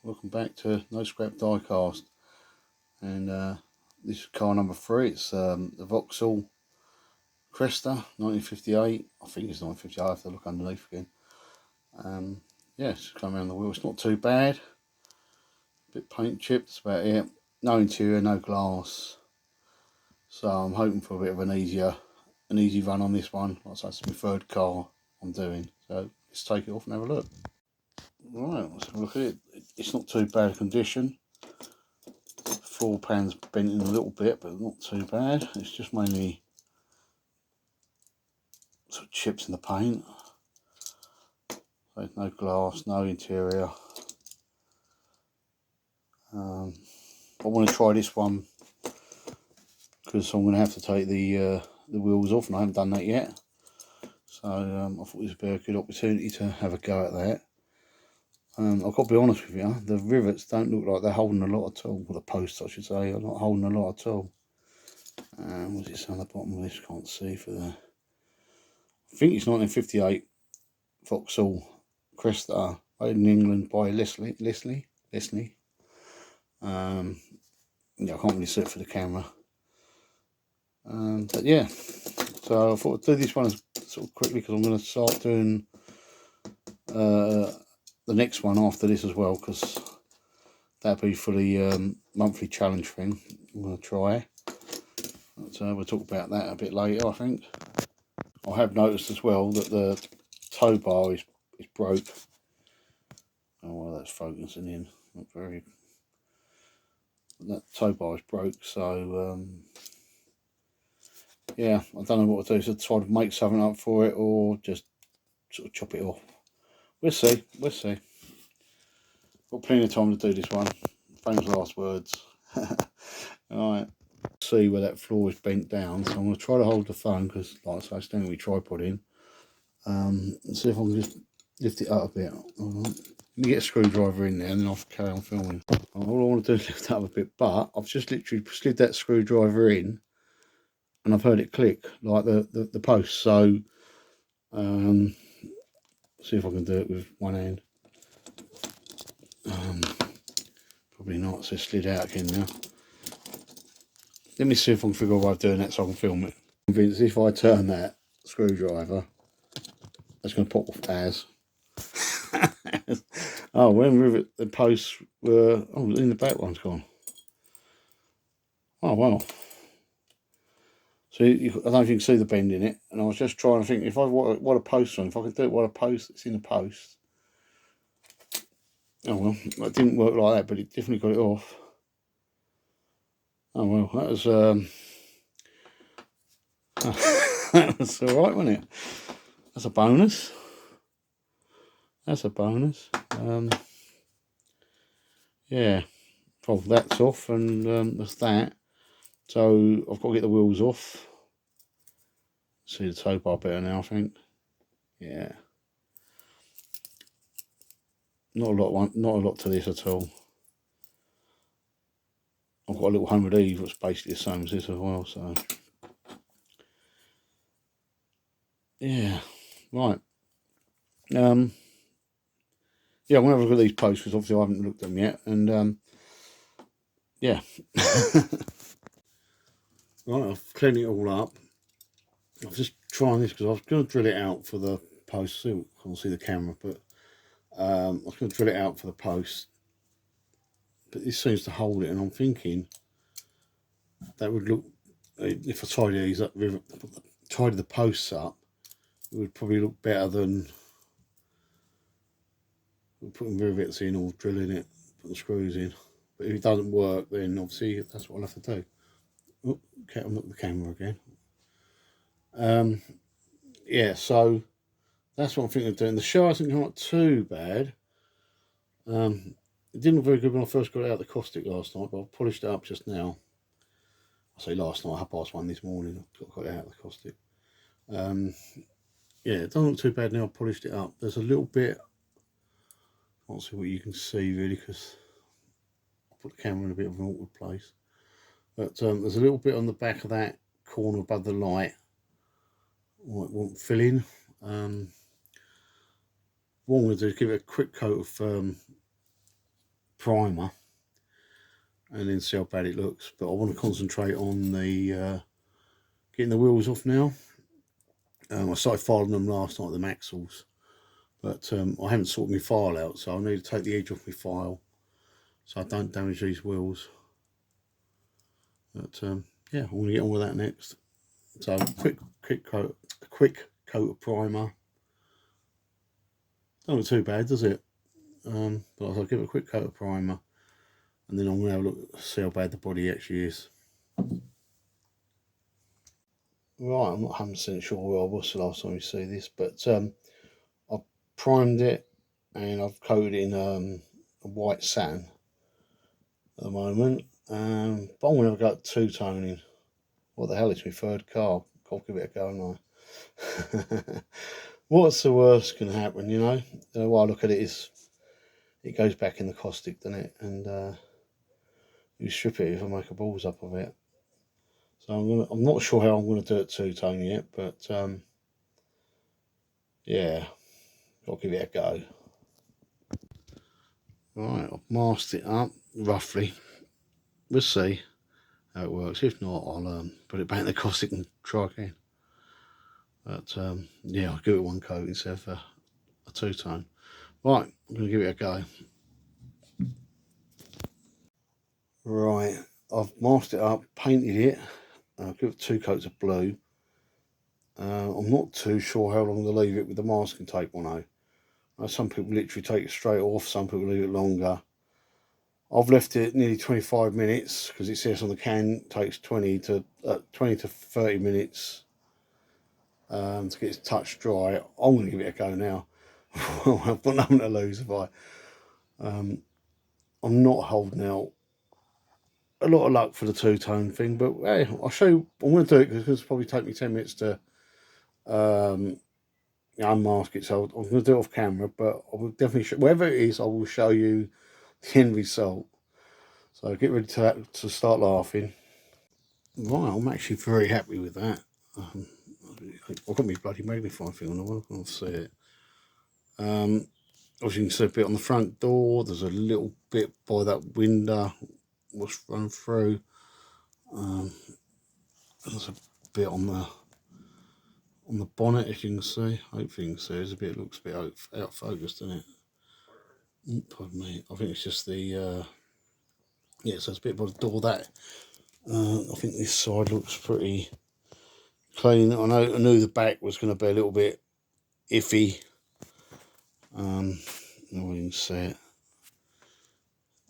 welcome back to No Scrap Diecast, and this is car number 3. It's the Vauxhall Cresta 1958. I think it's 1958. I have to look underneath again. Yeah, it's coming around the wheel. It's not too bad. A bit paint chipped, that's about it. No interior, no glass. So I'm hoping for a bit of an easy run on this one. Like I say, it's my third car I'm doing. So let's take it off and have a look. Right, let's have a look at it. It's not too bad a condition. Floor pan's bent in a little bit, but not too bad. It's just mainly sort of chips in the paint. There's no glass, no interior. I want to try this one because I'm going to have to take the wheels off, and I haven't done that yet. So I thought this would be a good opportunity to have a go at that. I've got to be honest with you, the rivets don't look like they're holding a lot at all. Well, the posts, I should say, are not holding a lot at all. What's it say on the bottom of this? Can't see for the. I think it's 1958 Vauxhall Cresta, made in England by Leslie. Yeah, I can't really see it for the camera. But yeah, so I thought I'd do this one sort of quickly because I'm going to start doing the next one after this as well, because that'll be for the monthly challenge thing I'm going to try. But we'll talk about that a bit later, I think. I have noticed as well that the tow bar is broke. Oh well, that's focusing in. Not very. That tow bar is broke, so yeah, I don't know what to do. So try to make something up for it, or just sort of chop it off. We'll see. We'll see. Got plenty of time to do this one. Famous last words. Alright. See where that floor is bent down. So I'm going to try to hold the phone because, like I say, it's standing with tripod in. And see if I can just lift it up a bit. Right. Let me get a screwdriver in there and then I'll carry on filming. All I want to do is lift it up a bit, but I've just literally slid that screwdriver in and I've heard it click like the post. So see if I can do it with one hand. Probably not, so it slid out again now. Let me see if I can figure out a way of doing that so I can film it. I'm convinced if I turn that screwdriver, that's going to pop off as. Oh, when the posts were, oh, in the back one's gone. Oh, well. So I don't know if you can see the bend in it, and I was just trying to think if I what a post on, if I could do it what a post that's in the post. Oh well, that didn't work like that, but it definitely got it off. Oh well, that was that was alright, wasn't it? That's a bonus. That's a bonus. Yeah, well, that's off, and that's that. So I've got to get the wheels off. See the tow bar better now, I think. Yeah. Not a lot to this at all. I've got a little Home with Eve that's basically the same as this as well, so yeah. Right. Yeah, I'm gonna have a look at these posts because obviously I haven't looked at them yet, and yeah. Right, I've cleaned it all up. I was just trying this because I was going to drill it out for the post. I can't see the camera, but I was going to drill it out for the post. But this seems to hold it, and I'm thinking that would look, if I tidy these up, tidy the posts up, it would probably look better than putting rivets in or drilling it, putting screws in. But if it doesn't work, then obviously that's what I'll have to do. Oh, okay, I'll look at the camera again. Yeah, so that's what I'm thinking of doing. The show hasn't come out too bad. It didn't look very good when I first got it out of the caustic last night, but I polished it up just now. I say last night, 1:30 this morning, I got it out of the caustic. Yeah, it doesn't look too bad now. I polished it up. There's a little bit, I can't see what you can see really because I put the camera in a bit of an awkward place. But there's a little bit on the back of that corner above the light. Well, it won't fill in. What I'm going to do is give it a quick coat of primer and then see how bad it looks. But I want to concentrate on the getting the wheels off now. I started filing them last night, the Maxwells, but I haven't sorted my file out, so I need to take the edge off my file so I don't damage these wheels. But yeah, I'm going to get on with that next. So quick coat of primer. Don't look too bad, does it? But I'll give it a quick coat of primer, and then I'm going to have a look, see how bad the body actually is. Right, I'm not 100% sure where I was the last time you see this, but I've primed it and I've coated it in a white satin at the moment. But I'm going to have a go at two-toning. What the hell, it's my third car. I'll give it a go, haven't I? What's the worst can happen, you know? The way I look at it is, it goes back in the caustic, doesn't it? And you strip it if I make a balls up of it. So I'm not sure how I'm gonna do it two-tone yet, but yeah, I'll give it a go. Right, I've masked it up roughly. We'll see how it works. If not, I'll put it back in the caustic and try again. But yeah, I'll give it one coat instead of a two-tone. Right, I'm gonna give it a go. Right, I've masked it up, painted it. I'll give it 2 coats of blue. I'm not too sure how long to leave it with the masking tape on. Some people literally take it straight off, some people leave it longer. I've left it nearly 25 minutes because it says on the can it takes 20 to 30 minutes to get it touch dry. I'm going to give it a go now. I've got nothing to lose if I. I'm not holding out a lot of luck for the two-tone thing, but hey, I'll show you. I'm going to do it because it's probably take me 10 minutes to unmask it, so I'm going to do it off camera, but I will definitely show, wherever it is, I will show you the end result. So get ready to start laughing. Right, I'm actually very happy with that. I've got my bloody magnifying thing on, I can't see it. As you can see a bit on the front door, there's a little bit by that window was run through. There's a bit on the bonnet, if you can see. Hopefully you can see. There's a bit, it looks a bit out of focus, doesn't it? Pardon me. I think it's just the yeah. So it's a bit by the door that. I think this side looks pretty clean. I knew the back was going to be a little bit iffy. You can see it.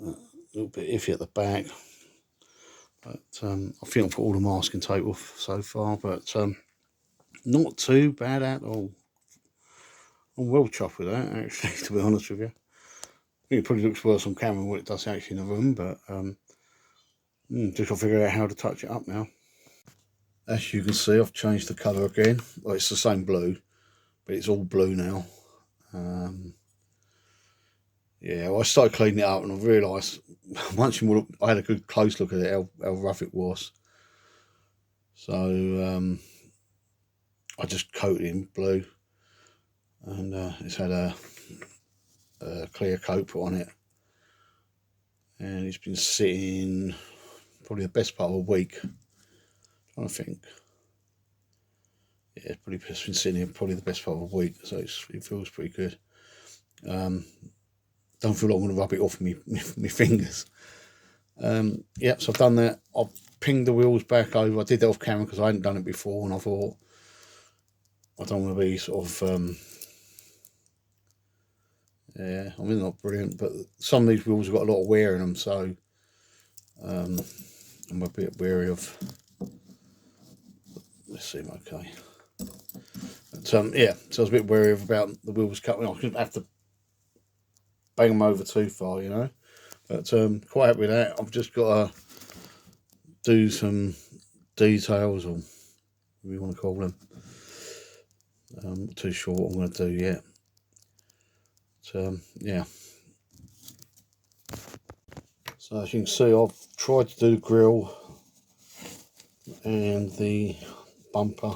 A little bit iffy at the back. But I think I've got all the masking tape off so far, but not too bad at all. I'm well chuffed with that, actually, to be honest with you. I think it probably looks worse on camera than what it does actually in the room, but just got to figure out how to touch it up now. As you can see, I've changed the colour again. Well, it's the same blue, but it's all blue now. Yeah, well, I started cleaning it up and I realised once I had a good close look at it, how rough it was. So I just coated it in blue, and it's had a clear coat put on it, and it's been sitting probably the best part of a week. I think, yeah, it's been sitting here probably the best part of a week, so it feels pretty good. Don't feel like I'm going to rub it off my fingers. Yep, so I've done that. I've pinged the wheels back over. I did that off camera because I hadn't done it before, and I thought I don't want to be sort of yeah, I mean, not brilliant, but some of these wheels have got a lot of wear in them, so I'm a bit wary of. Let's see, okay. But yeah, so I was a bit wary about the wheels cutting. I couldn't have to bang them over too far, you know. But quite happy with that. I've just got to do some details, or whatever you want to call them. I'm not too sure what I'm going to do yet. But yeah. So as you can see, I've tried to do the grille and the bumper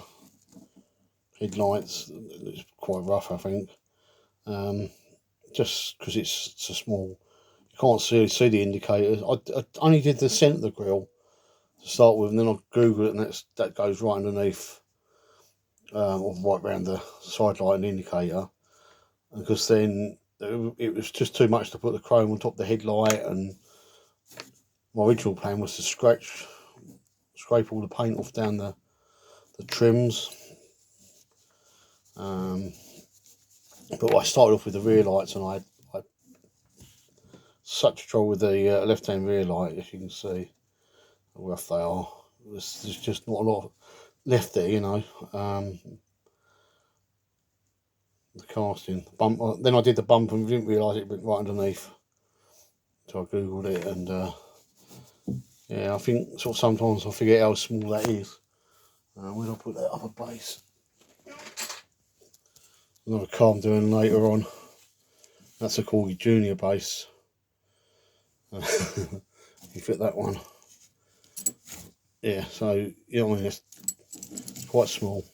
headlights. It's quite rough, I think. Just because it's so small, you can't see the indicators. I only did the centre of the grill to start with, and then I Googled it, and that goes right underneath, or right around the side light and indicator. Because then it was just too much to put the chrome on top of the headlight, and my original plan was to scrape all the paint off down the trims. But I started off with the rear lights, and I had such trouble with the left-hand rear light, as you can see how rough they are. There's just not a lot left there, you know. The casting bump. Then I did the bump and didn't realise it went right underneath. So I googled it, and yeah, I think sort of sometimes I forget how small that is. Where did I put that upper base? Another car I'm doing later on. That's a Corgi Junior base. You fit that one. Yeah, so you know what I mean, it's quite small.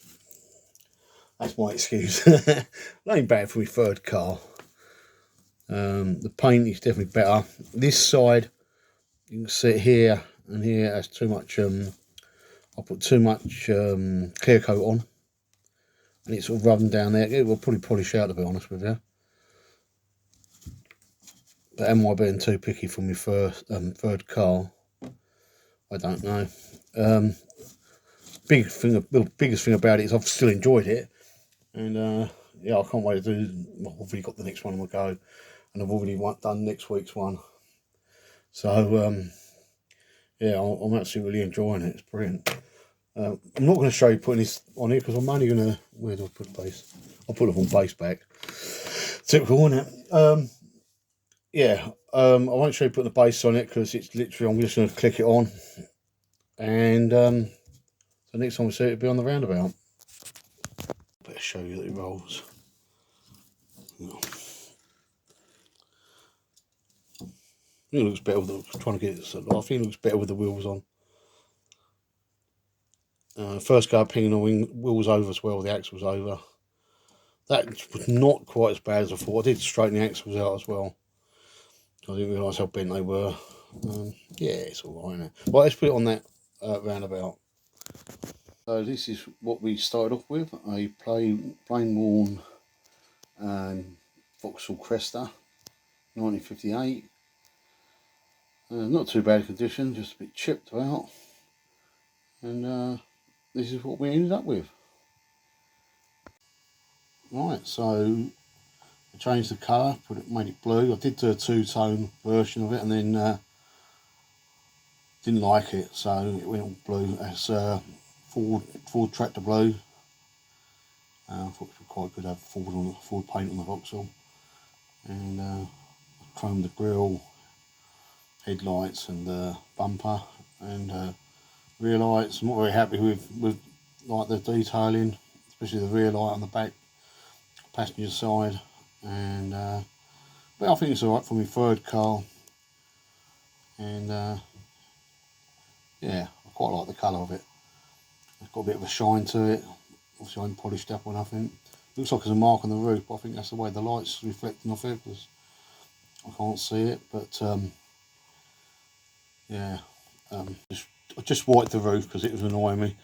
That's my excuse. That ain't bad for my third car. The paint is definitely better. This side, you can see it here and here, has too much. I put too much clear coat on, and it's sort of rubbing down there. It will probably polish out, to be honest with you. But am I being too picky for my third car? I don't know. Biggest thing about it is I've still enjoyed it, and yeah, I can't wait to do. Well, I've already got the next one on the go, and I've already done next week's one. So yeah, I'm actually really enjoying it. It's brilliant. I'm not going to show you putting this on here because I'm only going to. Where do I put the base? I'll put it on base back. Typical, isn't it? Yeah, I won't show you putting the base on it because it's literally, I'm just going to click it on, and so next time we see it, it'll be on the roundabout. Better show you that it rolls. I think it looks better with the, trying to get it. I think it looks better with the wheels on. First go pinging the wheels over as well. The axles over. That was not quite as bad as I thought. I did straighten the axles out as well. I didn't realise how bent they were. Yeah, it's all right, isn't it? Well, let's put it on that roundabout. So this is what we started off with: a plain worn Vauxhall Cresta, 1958. Not too bad condition, just a bit chipped out. And this is what we ended up with. Right, so I changed the colour, made it blue. I did do a two-tone version of it, and then didn't like it, so it went all blue. As Ford Tractor Blue. I thought it was quite good to have Ford paint on the Vauxhall, and chromed the grille, headlights, and the bumper, and rear lights. I'm not very happy with like the detailing, especially the rear light on the back passenger side, and but I think it's alright for my third car, and yeah, I quite like the colour of it. It's got a bit of a shine to it. Obviously I haven't polished up or nothing. Looks like there's a mark on the roof, but I think that's the way the light's reflecting off it, because I can't see it. But yeah, I just wiped the roof because it was annoying me.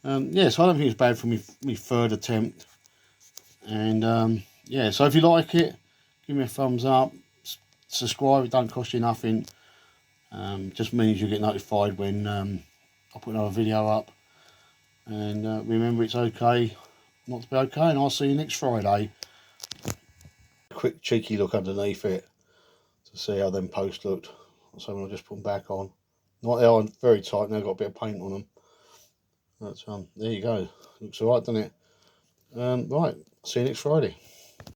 Yeah, so I don't think it's bad for me third attempt. And yeah, so if you like it, give me a thumbs up, subscribe. It don't cost you nothing. Just means you get notified when I put another video up. And remember, it's okay not to be okay, and I'll see you next Friday. A quick cheeky look underneath it to see how them posts looked. So when I just put them back on, they are very tight. Now got a bit of paint on them. But there you go. Looks alright, doesn't it? Right. See you next Friday.